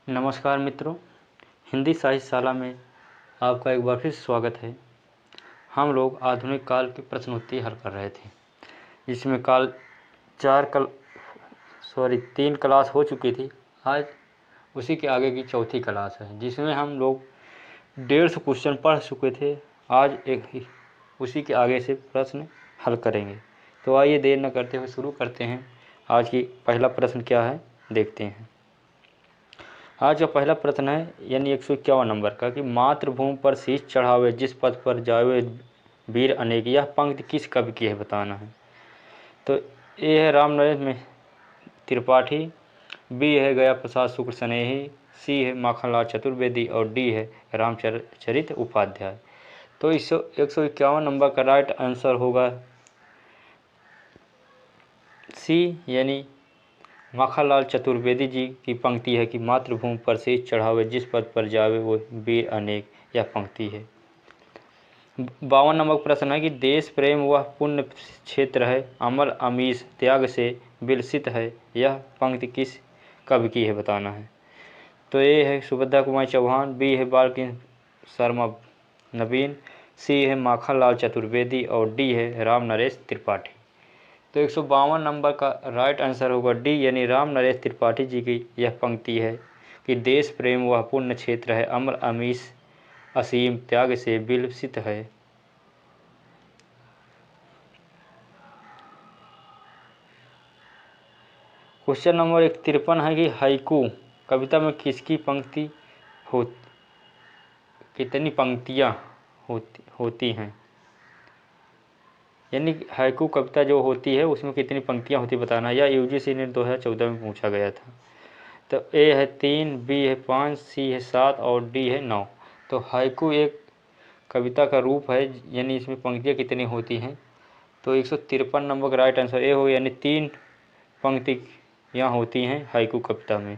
नमस्कार मित्रों, हिंदी साहित्य शाला में आपका एक बार फिर स्वागत है। हम लोग आधुनिक काल की प्रश्नोत्तरी हल कर रहे थे, जिसमें तीन क्लास हो चुकी थी। आज उसी के आगे की चौथी क्लास है, जिसमें हम लोग 150 क्वेश्चन पढ़ चुके थे। आज उसी के आगे से प्रश्न हल करेंगे। तो आइए देर न करते हुए शुरू करते हैं। आज की पहला प्रश्न क्या है देखते हैं। आज का पहला प्रश्न है यानी 151 नंबर का कि मातृभूमि पर शीश चढ़ावे जिस पद पर जावे वीर अनेक, यह पंक्ति किस कवि की है बताना है। तो ए है राम नरेश में त्रिपाठी, बी है गया प्रसाद शुक्ल स्नेही, सी है माखनलाल चतुर्वेदी और डी है रामचरित उपाध्याय। तो इस 151 नंबर का राइट आंसर होगा सी, यानी माखनलाल चतुर्वेदी जी की पंक्ति है कि मातृभूमि पर शीश चढ़ावे जिस पद पर जावे वो वीर अनेक, यह पंक्ति है। 52 नंबर प्रश्न है कि देश प्रेम वह पुण्य क्षेत्र है, अमर अमीश त्याग से विलसित है, यह पंक्ति किस कवि की है बताना है। तो ए है सुभद्रा कुमारी चौहान, बी है बालकृष्ण शर्मा नवीन, सी है माखनलाल चतुर्वेदी और डी है राम नरेश त्रिपाठी। तो 152 नंबर का राइट आंसर होगा डी, यानी राम नरेश त्रिपाठी जी की यह पंक्ति है कि देश प्रेम वह पुण्य क्षेत्र है, अमर अमीश असीम त्याग से विलसित है। क्वेश्चन नंबर 153 है कि हाइकू कविता में किसकी पंक्ति कितनी पंक्तियाँ होती हैं, यानी हाइकू कविता जो होती है उसमें कितनी पंक्तियाँ होती बताना है। यह यूजीसी ने 2014 में पूछा गया था। तो ए है 3, बी है 5, सी है 7 और डी है 9। तो हाइकू एक कविता का रूप है, यानी इसमें पंक्तियाँ कितनी होती हैं। तो 153 नंबर का राइट आंसर ए हो, यानी 3 पंक्तियाँ होती हैं हाइकू कविता में।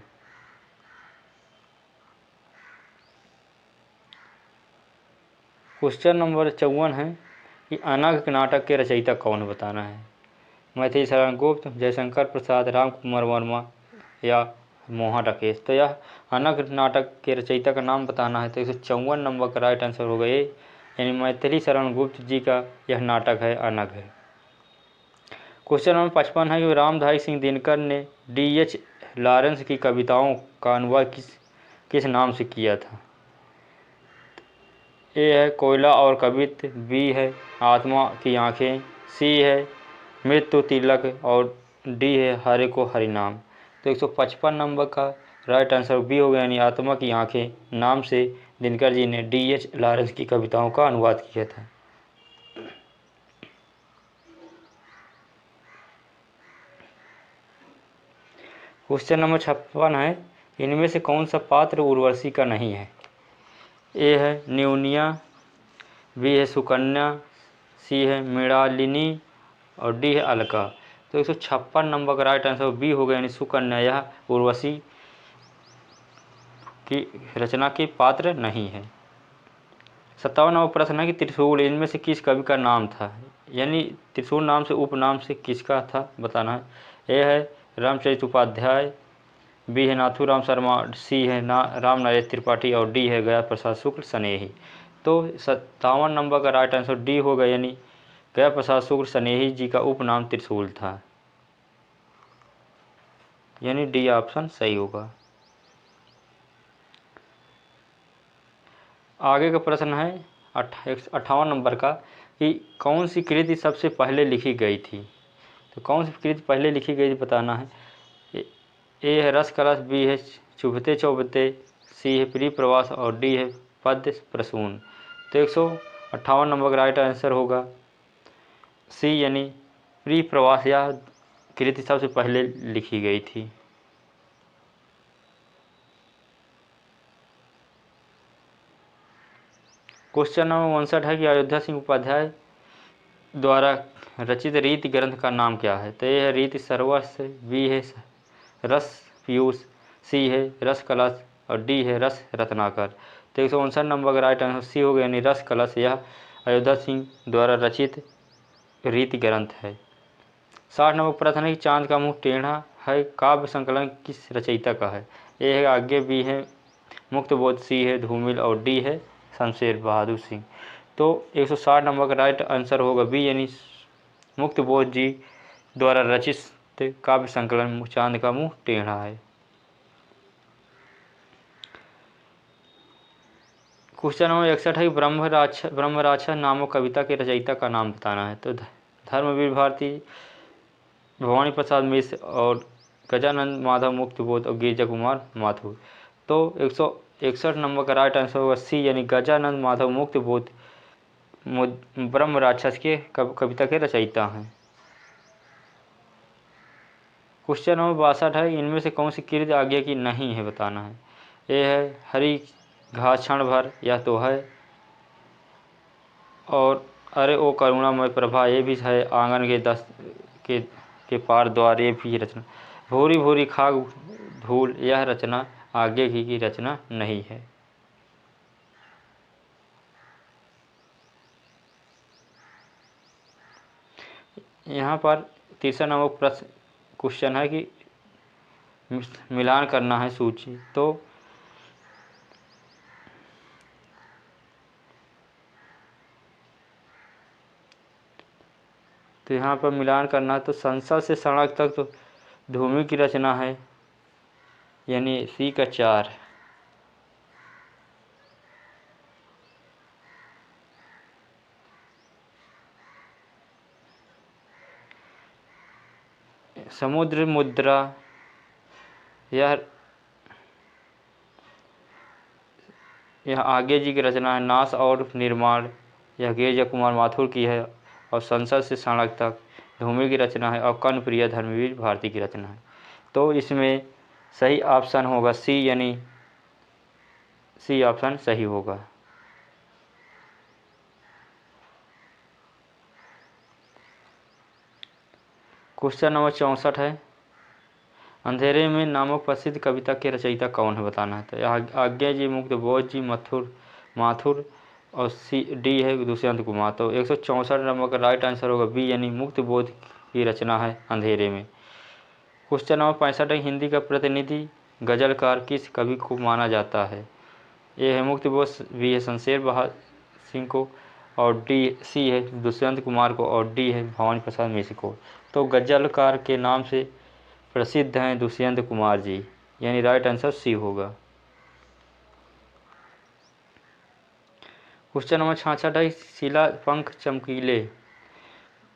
क्वेश्चन नंबर 54 है कि अनग नाटक के रचयिता कौन बताना है। मैथिली शरण गुप्त, जयशंकर प्रसाद, राम कुमार वर्मा या मोहन राकेश। तो यह अनग नाटक के रचयिता का नाम बताना है। तो 154 नंबर का राइट आंसर होगा ये, यानी मैथिली शरण गुप्त जी का यह नाटक है अनग है। क्वेश्चन नंबर 55 है कि रामधारी सिंह दिनकर ने D.H. लॉरेंस की कविताओं का अनुवाद किस नाम से किया था। ए है कोयला और कवित्त, बी है आत्मा की आँखें, सी है मृत्यु तिलक और डी है हरे को हरिनाम। तो 155 नंबर का राइट आंसर बी हो गया, यानी आत्मा की आँखें नाम से दिनकर जी ने D.H. लॉरेंस की कविताओं का अनुवाद किया था। क्वेश्चन नंबर 56 है, इनमें से कौन सा पात्र उर्वशी का नहीं है। ए है न्यूनिया, बी है सुकन्या, सी है मृणालिनी और डी है अलका। तो 156 नंबर का राइट आंसर बी हो गया, यानी सुकन्या यह उर्वशी की रचना के पात्र नहीं है। 57 नंबर प्रश्न है कि त्रिशूल इनमें से किस कवि का नाम था, यानी त्रिशूल नाम से उपनाम से किसका था बताना है। ए है रामचरित उपाध्याय, बी है नाथूराम शर्मा, सी है राम नरेश त्रिपाठी और डी है गया प्रसाद शुक्ल स्नेही। तो 57 नंबर का राइट आंसर डी होगा, यानी गया प्रसाद शुक्ल स्नेही जी का उपनाम त्रिशूल था, यानी डी ऑप्शन सही होगा। आगे का प्रश्न है 58 नंबर का कि कौन सी कृति सबसे पहले लिखी गई थी। तो कौन सी कृति पहले लिखी गई थी बताना है। ए है रस कलश, बी है चुभते चौबते, सी है प्रिय प्रवास और डी है पद्य प्रसून। तो 158 नंबर का राइट आंसर होगा सी, यानी प्रिय प्रवास यह कृति सबसे पहले लिखी गई थी। क्वेश्चन नंबर 59 है कि अयोध्या सिंह उपाध्याय द्वारा रचित रीति ग्रंथ का नाम क्या है। तो ये है रीति सर्वस्व, बी है रस पीयूष, सी है रस कलश और डी है रस रत्नाकर। तो 159 नंबर का राइट आंसर सी हो गया, यानी रस कलश यह अयोध्या सिंह द्वारा रचित रीति ग्रंथ है। 60 नंबर प्रश्न है कि चांद का मुंह टेढ़ा है काव्य संकलन किस रचयिता का है? ए है आज्ञे, बी है मुक्तबोध, सी है धूमिल और डी है शमशेर बहादुर सिंह। तो 160 नंबर का राइट आंसर होगा बी, यानी मुक्तबोध जी द्वारा रचित काव्य संकलन चांद का मुंह टेढ़ा है। क्वेश्चन नंबर 61 है ब्रह्मराक्षा नामक कविता के रचयिता का नाम बताना है। तो धर्मवीर भारती, भवानी प्रसाद मिश्र और गजानंद माधव मुक्तबोध और गिरिजा कुमार माथुर। तो 161 नंबर का राइट आंसर होगा सी, यानी गजानंद माधव मुक्तबोध ब्रह्म राक्षस के कविता के रचयिता हैं। क्वेश्चन नंबर 62 है, इनमें से कौन सी कृति आज्ञा की नहीं है बताना है। ए है हरी घास क्षण भर, यह तो है, और अरे ओ करुणामय प्रभा ये भी है, आंगन के दस के पार द्वार ये भी रचना, भूरी भूरी खाक धूल यह रचना आज्ञा की रचना नहीं है। यहाँ पर तीसरा नंबर प्रश्न क्वेश्चन है कि मिलान करना है सूची। तो यहाँ पर मिलान करना है। तो संसद से सड़क तक तो धूमि की रचना है, यानी सी का 4। समुद्र मुद्रा यह आगे जी की रचना है। नाश और निर्माण यह गिरिजा कुमार माथुर की है। और संसद से सड़क तक धूमि की रचना है। और कर्णप्रिय धर्मवीर भारती की रचना है। तो इसमें सही ऑप्शन होगा सी, यानी सी ऑप्शन सही होगा। क्वेश्चन नंबर 64 है, अंधेरे में नामक प्रसिद्ध कविता के रचयिता कौन है बताना है। तो आज्ञा जी, मुक्तबोध जी, माथुर और सी डी है दुष्यंत कुमार। तो 164 नंबर का राइट आंसर होगा बी, यानी मुक्तबोध की रचना है अंधेरे में। क्वेश्चन नंबर 65 है, हिंदी का प्रतिनिधि गजलकार किस कवि को माना जाता है। ए है मुक्तबोध, बी है शमशेर बहादुर सिंह को, और डी सी है दुष्यंत कुमार को, और डी है भवानी प्रसाद मिश्र को। तो गजलकार के नाम से प्रसिद्ध हैं दुष्यंत कुमार जी, यानी राइट आंसर सी होगा। क्वेश्चन नंबर 66 है, शिला पंख चमकीले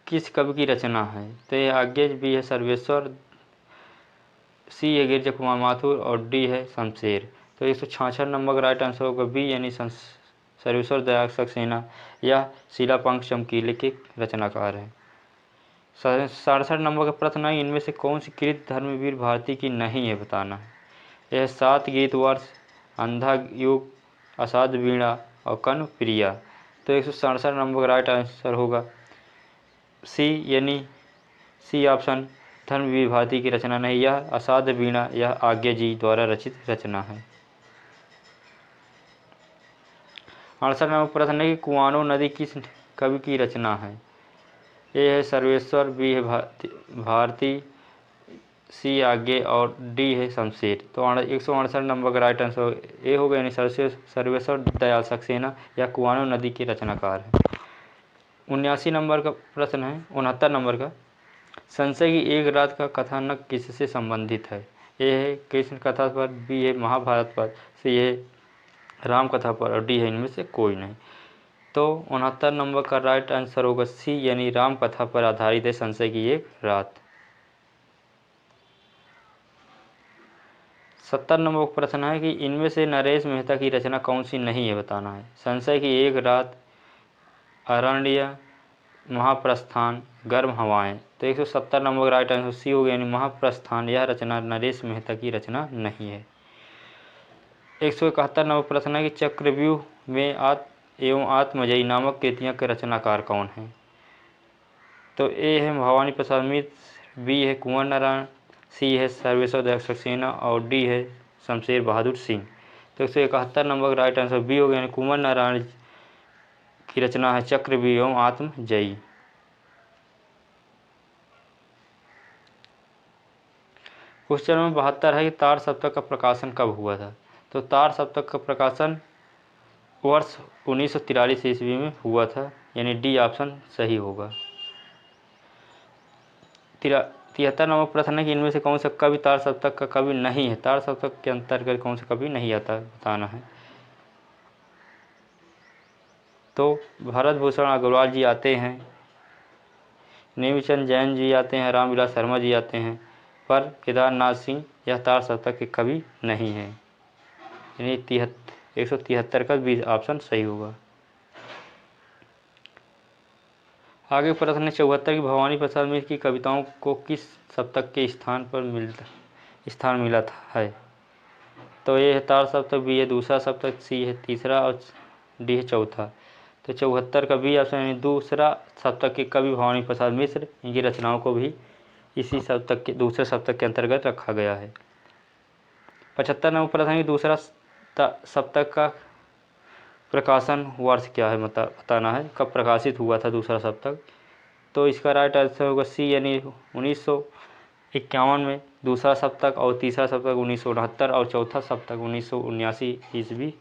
किस कवि की रचना है। तो ये आगे भी है सर्वेश्वर, सी है गिरिजा कुमार माथुर, और डी है शमशेर। तो 166 नंबर का राइट आंसर होगा बी, यानी सर्वेश्वर दयाल सक्सेना या शिला पंख चमकीले के रचनाकार हैं। 67 नंबर का प्रश्न है, इनमें से कौन सी कृति धर्मवीर भारती की नहीं है बताना है। यह 7 गीत वर्ष, अंधा युग, असाध वीणा और कर्ण प्रिया। तो 167 नंबर का राइट आंसर होगा सी, यानी सी ऑप्शन धर्मवीर भारती की रचना नहीं, यह असाध वीणा यह आज्ञा जी द्वारा रचित रचना है। 68 नंबर प्रश्न है कि कुआनो नदी किस कवि की रचना है। ए है सर्वेश्वर, बी है भारती, सी आगे और डी है शमशेर। तो 168 नंबर का राइट आंसर ए होगा, यानी सर्वेश्वर दयाल सक्सेना या कुआनो नदी के रचनाकार है। 79 नंबर का प्रश्न है, 69 नंबर का, संशय की एक रात का कथानक किससे संबंधित है। ए है कृष्ण कथा पर, बी है महाभारत पर, सी है राम कथा पर, और डी है इनमें से कोई नहीं। तो 69 नंबर का राइट आंसर होगा सी, यानी राम कथा पर आधारित है संशय की एक रात। 70 नंबर प्रश्न है कि इनमें से नरेश मेहता की रचना कौन सी नहीं है बताना है। संशय की एक रात, अरण्य, महाप्रस्थान, गर्म हवाएं। तो 170 नंबर राइट आंसर सी हो गया, यानी महाप्रस्थान यह रचना नरेश मेहता की रचना नहीं है। 171 नंबर प्रश्न है कि चक्रव्यूह में एवं आत्मजयी नामक कृतियाँ के रचनाकार कौन हैं। तो ए है भवानी प्रसाद मिश्र, बी है कुंवर नारायण, सी है सर्वेश्वर दयाल सक्सेना, और डी है शमशेर बहादुर सिंह। तो 171 नंबर का राइट आंसर बी हो गया, यानी कुंवर नारायण की रचना है चक्रव्यूह एवं आत्मजयी। क्वेश्चन नंबर 72 है कि तार सप्तक का प्रकाशन कब हुआ था। तो तार सप्तक का प्रकाशन वर्ष 1943 ईस्वी में हुआ था, यानी डी ऑप्शन सही होगा। 73 नंबर प्रश्न है कि इनमें से कौन सा कवि तार सप्तक का कवि नहीं है। तार सप्तक के अंतर्गत कौन सा कवि नहीं आता बताना है। तो भरत भूषण अग्रवाल जी आते हैं, नेमीचंद जैन जी आते हैं, रामविलास शर्मा जी आते हैं, पर केदारनाथ सिंह यह तार सप्तक के कवि नहीं है, यानी 173 का 20 ऑप्शन सही होगा। आगे प्रश्न है 74 की भवानी प्रसाद मिश्र की कविताओं को किस सप्तक के स्थान मिला था है। तो ये है तार सप्तक, बी है दूसरा सप्तक, सी है तीसरा और डी है चौथा। तो 74 का बी ऑप्शन यानी दूसरा सप्तक के कवि भवानी प्रसाद मिश्र, इनकी रचनाओं को भी इसी सप्तक के दूसरे सप्तक के अंतर्गत रखा गया है। 75 नंबर प्रश्न है कि दूसरा सप्तक का प्रकाशन वर्ष क्या है बताना है, कब प्रकाशित हुआ था दूसरा सप्तक। तो इसका राइट आंसर होगा सी, यानी 1951 में दूसरा सप्तक, और तीसरा सप्तक 1969 और चौथा सप्तक 1979 ईस्वी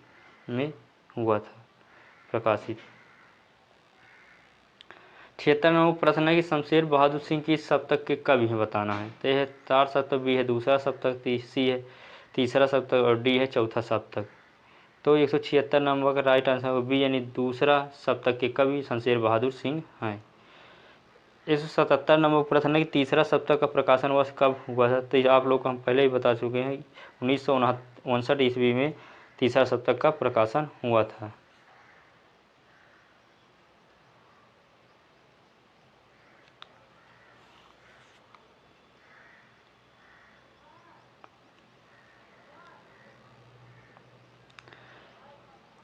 में हुआ था प्रकाशित। 76 नंबर प्रश्न है कि शमशेर बहादुर सिंह किस सप्तक के कवि हैं बताना है। तो यह तार सप्तक, बी है दूसरा सप्तक, सी है तीसरा सप्तक और डी है चौथा सप्तक। तो 176 नंबर का राइट आंसर होगा बी, यानी दूसरा सप्तक के कवि शमशेर बहादुर सिंह हैं। 177 नंबर प्रश्न है कि तीसरा सप्तक का प्रकाशन वर्ष कब हुआ था। तो आप लोग को हम पहले ही बता चुके हैं, 1959 ईस्वी में तीसरा सप्तक का प्रकाशन हुआ था।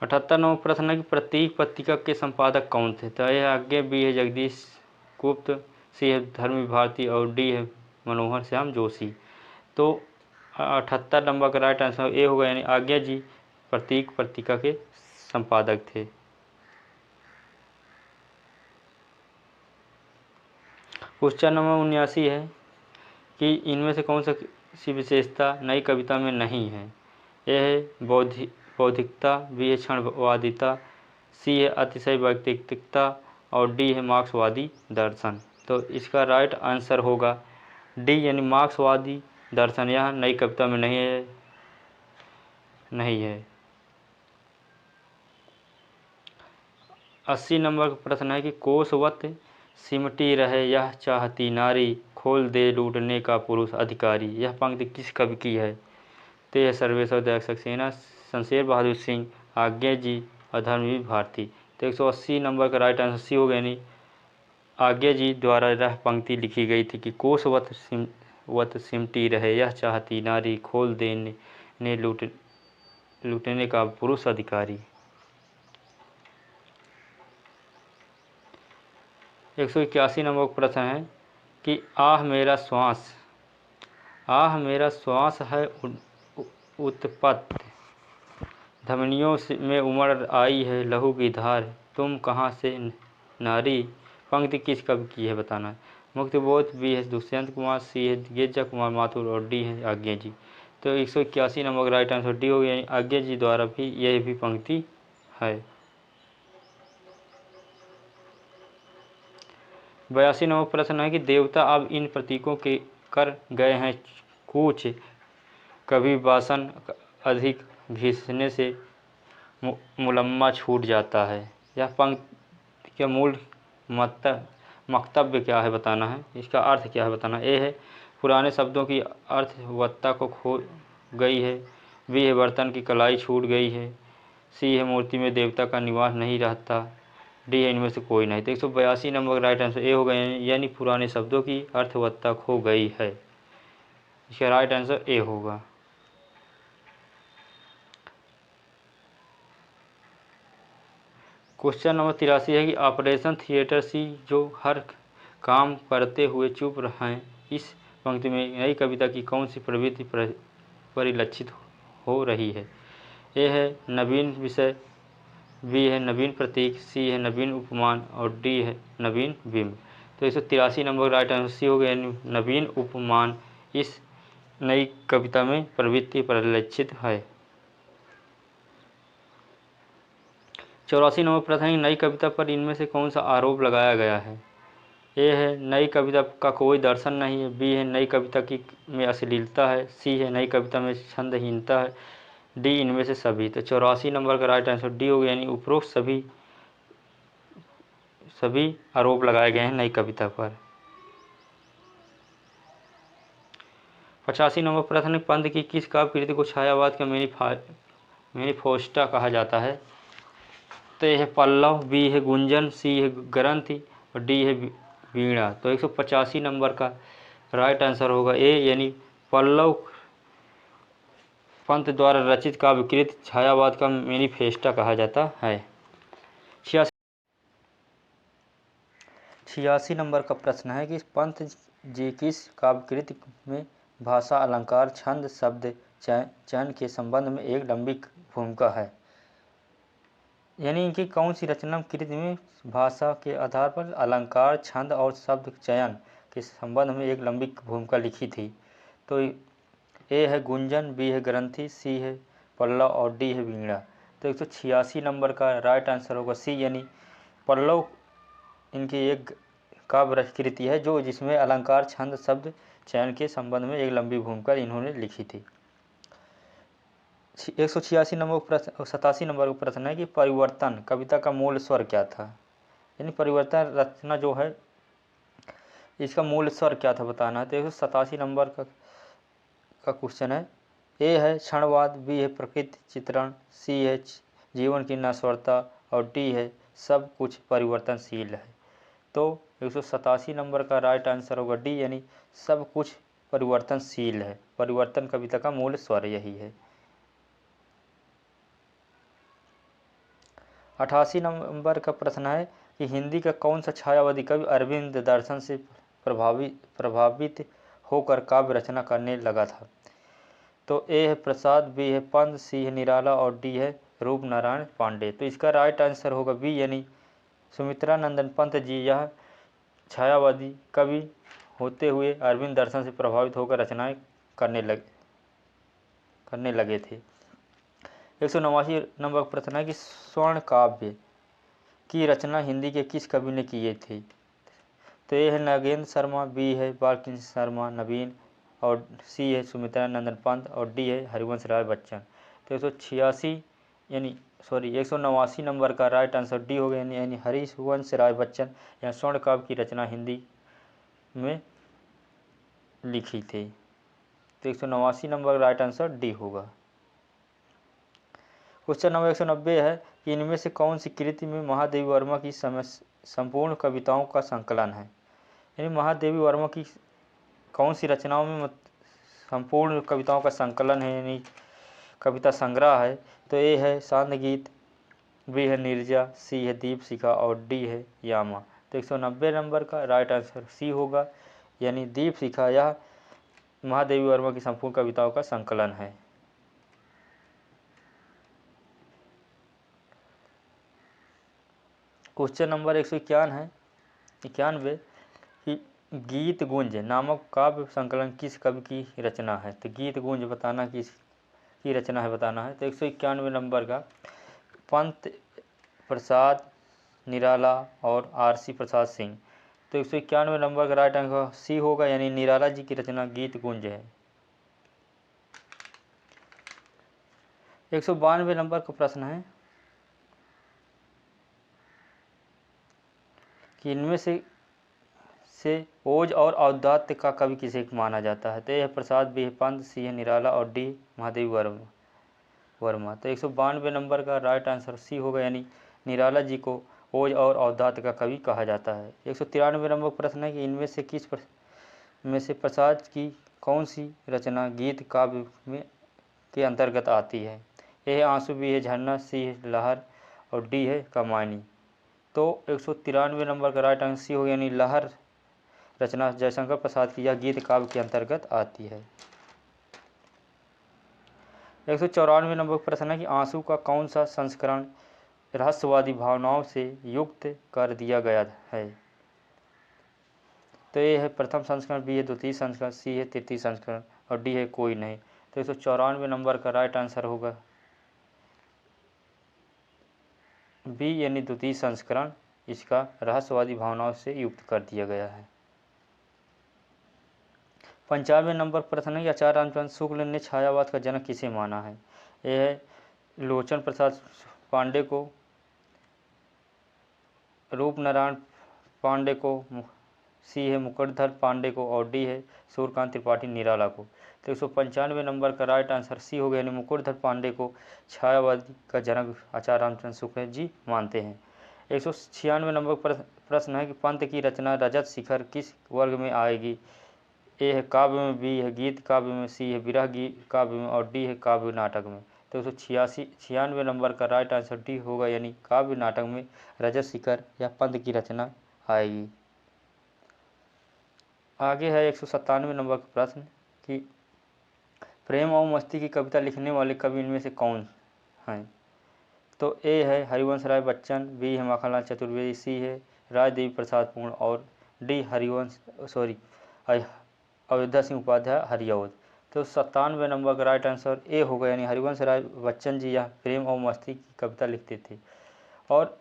अठहत्तर नंबर प्रश्न है कि प्रतीक पत्रिका के संपादक कौन थे। तो यह आगे बी है जगदीश गुप्त, सी है धर्म भारती और डी है मनोहर श्याम जोशी। तो 78 नंबर का राइट आंसर ए होगा, यानी आज्ञा जी प्रतीक पत्रिका के संपादक थे। क्वेश्चन नंबर 79 है कि इनमें से कौन सी विशेषता नई कविता में नहीं है। यह है बौद्धिकता, बी है क्षणवादिता, सी है अतिशय वैयक्तिकता और डी है मार्क्सवादी दर्शन। तो इसका राइट आंसर होगा डी, यानी मार्क्सवादी दर्शन यह नई कविता में नहीं है। 80 नंबर का प्रश्न है कि कोसवत सिमटी रहे यह चाहती नारी, खोल दे लूटने का पुरुष अधिकारी। यह पंक्ति किस कवि की है। तो यह सर्वेश्वर दयाल सक्सेना, शमशेर बहादुर सिंह, आज्ञा जी और धर्मवीर भारती। तो 180 नंबर का राइट आंसर सी होगा, यानी आज्ञा जी द्वारा यह पंक्ति लिखी गई थी कि कोसवत सिमटी रहे यह चाहती नारी, खोल देने लूटने का पुरुष अधिकारी। 181 नंबर प्रश्न है कि आह मेरा श्वास है उत्पत्त, धमनियों में उमड़ आई है लहू की धार, तुम कहाँ से नारी। पंक्ति किस कवि की है बताना है। मुक्तिबोध, बी है दुष्यंत कुमार, सी है गिरजा कुमार माथुर और डी है आज्ञा जी। तो 181 नंबर का राइट आंसर डी हो गया, यानी आज्ञा जी द्वारा भी यह भी पंक्ति है। 82 नंबर प्रश्न है कि देवता अब इन प्रतीकों के कर गए हैं कूच, कभी वासन अधिक घिसने से मुलम्मा छूट जाता है। यह पंक्ति के मूल वक्तव्य क्या है बताना है, इसका अर्थ क्या है बताना। ए है पुराने शब्दों की अर्थवत्ता को खो गई है, बी है बर्तन की कलाई छूट गई है, सी है मूर्ति में देवता का निवास नहीं रहता, डी है इनमें से कोई नहीं। तो 182 नंबर का राइट आंसर ए होगा, यानी पुराने शब्दों की अर्थवत्ता खो गई है। इसका राइट आंसर ए होगा। क्वेश्चन नंबर 83 है कि ऑपरेशन थिएटर सी जो हर काम करते हुए चुप रहें, इस पंक्ति में नई कविता की कौन सी प्रवृत्ति परिलक्षित हो रही है। ए है नवीन विषय, बी है नवीन प्रतीक, सी है नवीन उपमान और डी है नवीन बिंब। तो 183 नंबर राइट आंसर सी हो गया, नवीन उपमान इस नई कविता में प्रवृत्ति परिलक्षित है। 84 नंबर प्रश्न है, नई कविता पर इनमें से कौन सा आरोप लगाया गया है? ए है नई कविता का कोई दर्शन नहीं है, बी है नई कविता की में अश्लीलता है, सी है नई कविता में छंदहीनता है, डी इनमें से सभी। तो 84 नंबर का राइट आंसर डी हो गया, यानी उपरोक्त सभी आरोप लगाए गए हैं नई कविता पर। 85 नंबर प्रश्न, पंत की किस काव्य कृति को छायावाद का मैनिफेस्टो कहा जाता है? तो यह है पल्लव, बी है गुंजन, सी है ग्रंथि और डी है वीणा। तो 185 नंबर का राइट आंसर होगा ए, यानी पल्लव पंत द्वारा रचित काव्य कृति छायावाद का मैनिफेस्टो कहा जाता है। 86 नंबर का प्रश्न है कि पंत जी किस काव्य कृति में भाषा, अलंकार, छंद, शब्द चयन के संबंध में एक लंबी भूमिका है? यानी इनकी कौन सी रचना कृति में भाषा के आधार पर अलंकार, छंद और शब्द चयन के संबंध में एक लंबी भूमिका लिखी थी? तो ए है गुंजन, बी है ग्रंथि, सी है पल्लव और डी है वीणा। तो 186 नंबर का राइट आंसर होगा सी, यानी पल्लव इनकी एक काव्य कृति है जो जिसमें अलंकार, छंद, शब्द चयन के संबंध में एक लंबी भूमिका इन्होंने लिखी थी। 186 नंबर प्रश्न 87 नंबर का प्रश्न है कि परिवर्तन कविता का मूल स्वर क्या था? यानी परिवर्तन रचना जो है इसका मूल स्वर क्या था बताना है। तो 187 नंबर का क्वेश्चन है, ए है क्षणवाद, बी है प्रकृति चित्रण, सी है जीवन की नश्वरता और डी है सब कुछ परिवर्तनशील है। तो 187 नंबर का राइट आंसर होगा डी, यानी सब कुछ परिवर्तनशील है। परिवर्तन कविता का मूल स्वर यही है। 88 नंबर का प्रश्न है कि हिंदी का कौन सा छायावादी कवि अरविंद दर्शन से प्रभावित होकर काव्य रचना करने लगा था? तो ए है प्रसाद, बी है पंत, सी है निराला और डी है रूप नारायण पांडे। तो इसका राइट आंसर होगा बी, यानी सुमित्रा नंदन पंत जी यह छायावादी कवि होते हुए अरविंद दर्शन से प्रभावित होकर रचनाएं करने लगे थे। 189 नंबर प्रश्न है कि स्वर्ण काव्य की रचना हिंदी के किस कवि ने की थी? तो ये है नागेंद्र शर्मा, बी है बालकृष्ण शर्मा नवीन और सी है सुमित्रा नंदन पंत और डी है हरिवंश राय बच्चन। तो 189 नंबर का राइट आंसर डी हो गया, यानी हरिवंश राय बच्चन या स्वर्ण काव्य की रचना हिंदी में लिखी थी। तो 189 नंबर का राइट आंसर डी होगा। क्वेश्चन नंबर 190 है कि इनमें से कौन सी कृति में महादेवी वर्मा की संपूर्ण कविताओं का संकलन है? यानी महादेवी वर्मा की कौन सी रचनाओं में संपूर्ण कविताओं का संकलन है, यानी कविता संग्रह है? तो ए है शांत गीत, बी है नीरजा, सी है दीप शिखा और डी है यामा। तो 190 नंबर का राइट आंसर सी होगा, यानी दीप शिखा यह महादेवी वर्मा की संपूर्ण कविताओं का संकलन है। क्वेश्चन नंबर 191 कि गीत गुंज नामक काव्य संकलन किस कवि की रचना है? तो गीत गुंज बताना किस की रचना है बताना है। तो 191 नंबर का पंत प्रसाद निराला और आरसी प्रसाद सिंह। तो 191 नंबर का राइट आंसर सी होगा, यानी निराला जी की रचना गीत गुंज है। 192 नंबर का प्रश्न है कि इनमें से ओज और औदात्य का कवि किसे माना जाता है? तो यह प्रसाद, बी है पंत, सी है निराला और डी महादेवी वर्मा। तो 192 नंबर का राइट आंसर सी होगा, यानी निराला जी को ओज और औदात्य का कवि कहा जाता है। 193 नंबर प्रश्न है कि इनमें से में से प्रसाद की कौन सी रचना गीत काव्य में के अंतर्गत आती है? ए है आंसू, बी है झरना, सी है लहर और डी है कमानी। तो 193 नंबर का राइट आंसर सी होगा, यानी लहर रचना जयशंकर प्रसाद की यह गीत काव्य के अंतर्गत आती है। 194 नंबर प्रश्न है कि आंसू का कौन सा संस्करण रहस्यवादी भावनाओं से युक्त कर दिया गया है? तो ये है प्रथम संस्करण, बी है द्वितीय संस्करण, सी है तृतीय संस्करण और डी है कोई नहीं। तो 194 नंबर का राइट आंसर होगा बी यानी द्वितीय संस्करण। इसका रहस्यवादी भावनाओं से युक्त कर दिया गया है। 95 नंबर प्रश्न है कि आचार्य रामचंद्र शुक्ल ने छायावाद का जनक किसे माना है। यह है लोचन प्रसाद पांडे को, रूपनारायण पांडे को, सी है मुकुटधर पांडे को और डी है सूर्यकांत त्रिपाठी निराला को। तो 195 नंबर का राइट आंसर सी हो गया, यानी मुकुटधर पांडे को छायावाद का जनक आचार्य रामचंद्र शुक्ल जी मानते हैं। 196 नंबर प्रश्न है कि पंत की रचना रजत शिखर किस वर्ग में आएगी। ए है काव्य में, बी है गीत काव्य में, सी है विरह गीत काव्य में और डी है काव्य नाटक में। तो 196 नंबर का राइट आंसर डी होगा, यानी काव्य नाटक में रजत शिखर या पंत की रचना आएगी। आगे है 197 नंबर का प्रश्न कि प्रेम और मस्ती की कविता लिखने वाले कवि इनमें से कौन हैं। तो ए है हरिवंश राय बच्चन, बी है माखनलाल चतुर्वेदी, सी है राजदेवी प्रसाद पूर्ण और डी अयोध्या सिंह उपाध्याय हरिऔध। तो 97 नंबर का राइट आंसर ए होगा, यानी हरिवंश राय बच्चन जी यह प्रेम और मस्ती की कविता लिखते थे। और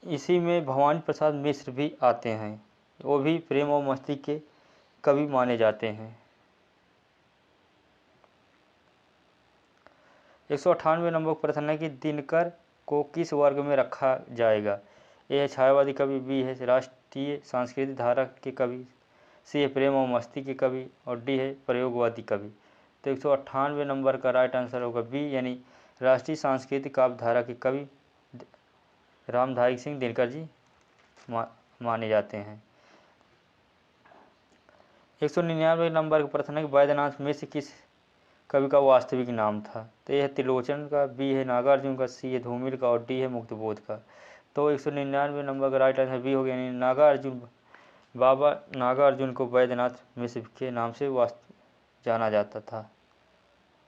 इसी में भवानी प्रसाद मिश्र भी आते हैं, वो भी प्रेम और मस्ती के कवि माने जाते हैं। 198 नंबर प्रश्न है कि दिनकर को किस वर्ग में रखा जाएगा। ए है छायावादी कवि, बी है राष्ट्रीय सांस्कृतिक धारा के कवि, सी है प्रेम और मस्ती के कवि और डी है प्रयोगवादी कवि। तो 198 नंबर का राइट आंसर होगा बी, यानी राष्ट्रीय सांस्कृतिक काव्य धारा के कवि रामधारी सिंह दिनकर जी माने जाते हैं। 199 नंबर का प्रश्न है कि वैद्यनाथ मिश्र किस कवि का वास्तविक नाम था। तो यह है त्रिलोचन का, बी है नागार्जुन का, सी है धूमिल का और डी है मुक्तबोध का। तो 199 नंबर का राइट आंसर बी हो गया, यानी नागार्जुन, बाबा नागार्जुन को वैद्यनाथ मिश्र के नाम से जाना जाता था,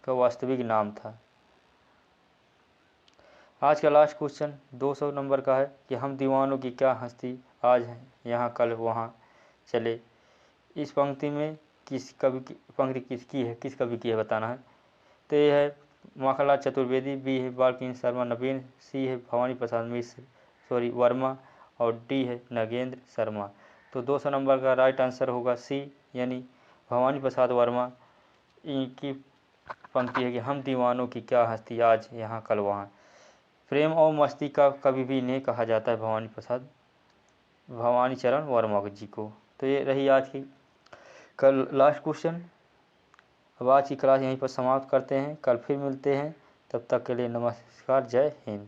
का वास्तविक नाम था। आज का लास्ट क्वेश्चन 200 नंबर का है कि हम दीवानों की क्या हस्ती, आज है यहाँ कल वहाँ चले। इस पंक्ति में किस कवि की पंक्ति किसकी है, किस कवि की है बताना है। तो ये है माखनलाल चतुर्वेदी, बी है बालकिन शर्मा नवीन, सी है भवानी प्रसाद मिश्र वर्मा और डी है नगेंद्र शर्मा। तो 200 नंबर का राइट आंसर होगा सी, यानी भवानी प्रसाद वर्मा। इनकी पंक्ति है कि हम दीवानों की क्या हस्ती, आज यहाँ कल वहाँ। प्रेम और मस्ती का कवि भी इन्हें कहा जाता है, भवानी चरण वर्मा जी को। तो ये रही आज की कल लास्ट क्वेश्चन। अब आज की क्लास यहीं पर समाप्त करते हैं, कल फिर मिलते हैं, तब तक के लिए नमस्कार, जय हिंद।